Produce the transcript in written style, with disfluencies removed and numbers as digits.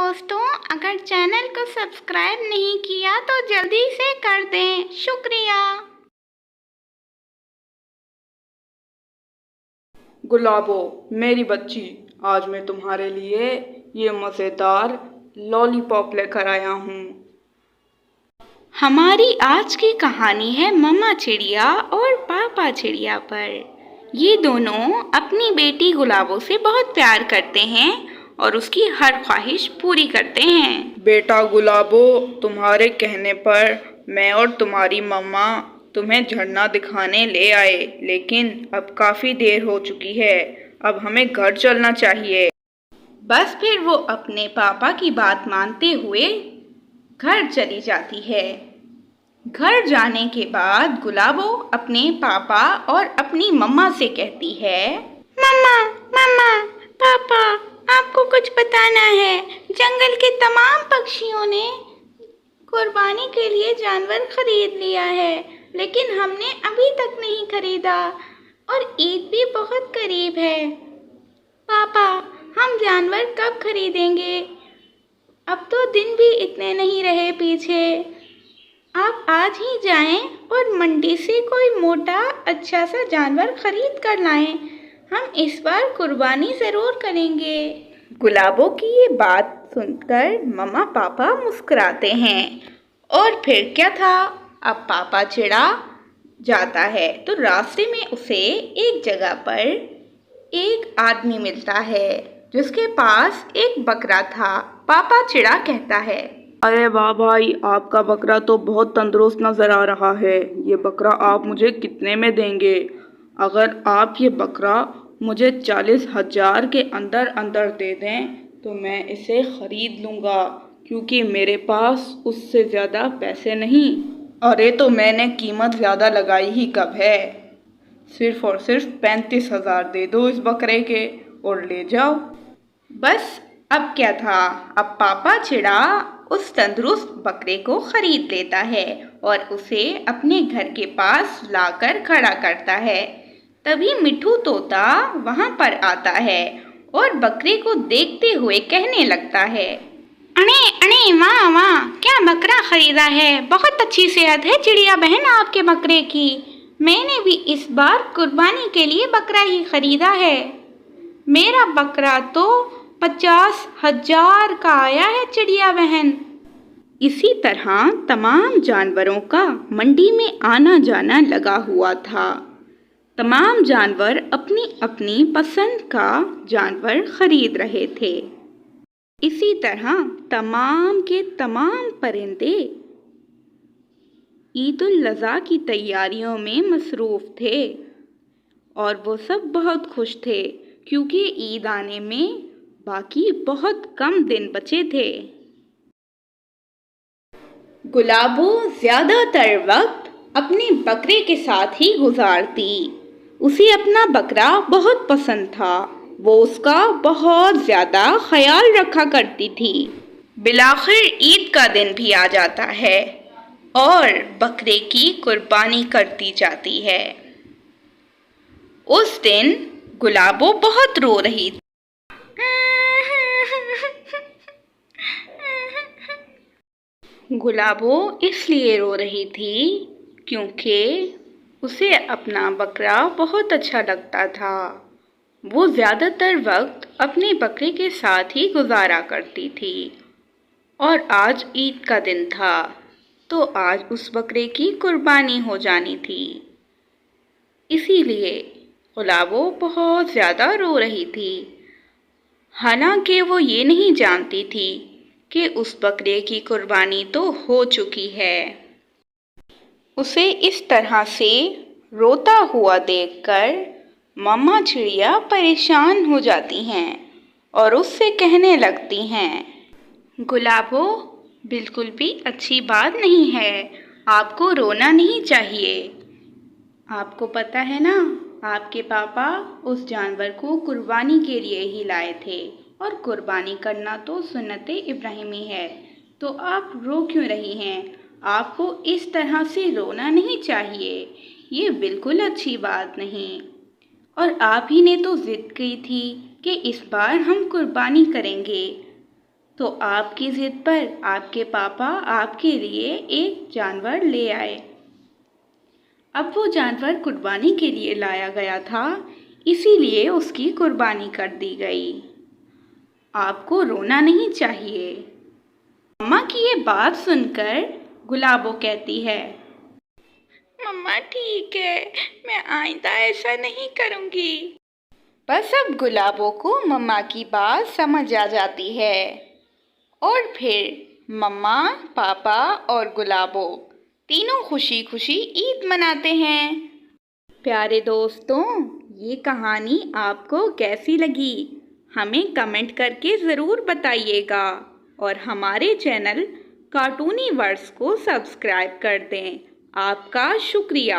दोस्तों, अगर चैनल को सब्सक्राइब नहीं किया तो जल्दी से कर दें। शुक्रिया। गुलाबो, मेरी बच्ची, आज मैं तुम्हारे लिए ये मज़ेदार लॉलीपॉप लेकर आया हूँ। हमारी आज की कहानी है मम्मा चिड़िया और पापा चिड़िया पर। ये दोनों अपनी बेटी गुलाबो से बहुत प्यार करते हैं और उसकी हर ख्वाहिश पूरी करते हैं। बेटा गुलाबो, तुम्हारे कहने पर मैं और तुम्हारी मम्मा तुम्हें झरना दिखाने ले आए, लेकिन अब काफ़ी देर हो चुकी है। अब हमें घर चलना चाहिए। बस फिर वो अपने पापा की बात मानते हुए घर चली जाती है। घर जाने के बाद गुलाबो अपने पापा और अपनी मम्मा से कहती है, मम्मा मम्मा पापा, आपको कुछ बताना है। जंगल के तमाम पक्षियों ने कुर्बानी के लिए जानवर खरीद लिया है, लेकिन हमने अभी तक नहीं खरीदा और ईद भी बहुत करीब है। पापा, हम जानवर कब खरीदेंगे? अब तो दिन भी इतने नहीं रहे पीछे। आप आज ही जाएं और मंडी से कोई मोटा अच्छा सा जानवर खरीद कर लाएं। हम इस बार कुर्बानी ज़रूर करेंगे। गुलाबो की ये बात सुनकर मम्मा पापा मुस्कुराते हैं। और फिर क्या था, अब पापा चिड़ा जाता है तो रास्ते में उसे एक जगह पर एक आदमी मिलता है जिसके पास एक बकरा था। पापा चिड़ा कहता है, अरे वाह भाई, आपका बकरा तो बहुत तंदुरुस्त नज़र आ रहा है। ये बकरा आप मुझे कितने में देंगे? अगर आप ये बकरा मुझे 40,000 के अंदर अंदर दे दें तो मैं इसे ख़रीद लूँगा, क्योंकि मेरे पास उससे ज़्यादा पैसे नहीं। अरे तो मैंने कीमत ज़्यादा लगाई ही कब है? सिर्फ और सिर्फ 35,000 दे दो इस बकरे के और ले जाओ। बस अब क्या था, अब पापा चिड़ा उस तंदुरुस्त बकरे को खरीद लेता है और उसे अपने घर के पास लाकर खड़ा करता है। तभी मिठू तोता वहां पर आता है और बकरे को देखते हुए कहने लगता है, अरे अरे वाह वाह, क्या बकरा खरीदा है। बहुत अच्छी सेहत है चिड़िया बहन आपके बकरे की। मैंने भी इस बार कुर्बानी के लिए बकरा ही खरीदा है। मेरा बकरा तो 50,000 का आया है चिड़िया बहन। इसी तरह तमाम जानवरों का मंडी में आना जाना लगा हुआ था। तमाम जानवर अपनी अपनी पसंद का जानवर खरीद रहे थे। इसी तरह तमाम के तमाम परिंदे ईद उल अज़हा की तैयारियों में मसरूफ़ थे और वो सब बहुत खुश थे, क्योंकि ईद आने में बाकी बहुत कम दिन बचे थे। गुलाबो ज़्यादातर वक्त अपने बकरे के साथ ही गुजारती। उसे अपना बकरा बहुत पसंद था। वो उसका बहुत ज़्यादा ख्याल रखा करती थी। बिलाखिर ईद का दिन भी आ जाता है और बकरे की कुर्बानी करती जाती है। उस दिन गुलाबो बहुत रो रही थी। गुलाबो इसलिए रो रही थी क्योंकि उसे अपना बकरा बहुत अच्छा लगता था। वो ज़्यादातर वक्त अपने बकरे के साथ ही गुजारा करती थी और आज ईद का दिन था तो आज उस बकरे की कुर्बानी हो जानी थी। इसीलिए गुलाबो बहुत ज़्यादा रो रही थी। हालांकि वो ये नहीं जानती थी कि उस बकरे की कुर्बानी तो हो चुकी है। उसे इस तरह से रोता हुआ देखकर मम्मा चिड़िया परेशान हो जाती हैं और उससे कहने लगती हैं, गुलाबो, बिल्कुल भी अच्छी बात नहीं है। आपको रोना नहीं चाहिए। आपको पता है ना, आपके पापा उस जानवर को कुर्बानी के लिए ही लाए थे और कुर्बानी करना तो सुन्नत इब्राहिमी है। तो आप रो क्यों रही हैं? आपको इस तरह से रोना नहीं चाहिए। ये बिल्कुल अच्छी बात नहीं। और आप ही ने तो ज़िद की थी कि इस बार हम कुर्बानी करेंगे। तो आपकी ज़िद पर आपके पापा आपके लिए एक जानवर ले आए। अब वो जानवर कुर्बानी के लिए लाया गया था, इसीलिए उसकी कुर्बानी कर दी गई। आपको रोना नहीं चाहिए। मम्मा की ये बात सुनकर गुलाबो कहती है, मम्मा ठीक है, मैं आइंदा ऐसा नहीं करूँगी। बस अब गुलाबो को मम्मा की बात समझ आ जाती है और फिर मम्मा, पापा और गुलाबो तीनों खुशी खुशी ईद मनाते हैं। प्यारे दोस्तों, ये कहानी आपको कैसी लगी हमें कमेंट करके ज़रूर बताइएगा और हमारे चैनल कार्टूनी वर्ड्स को सब्सक्राइब कर दें। आपका शुक्रिया।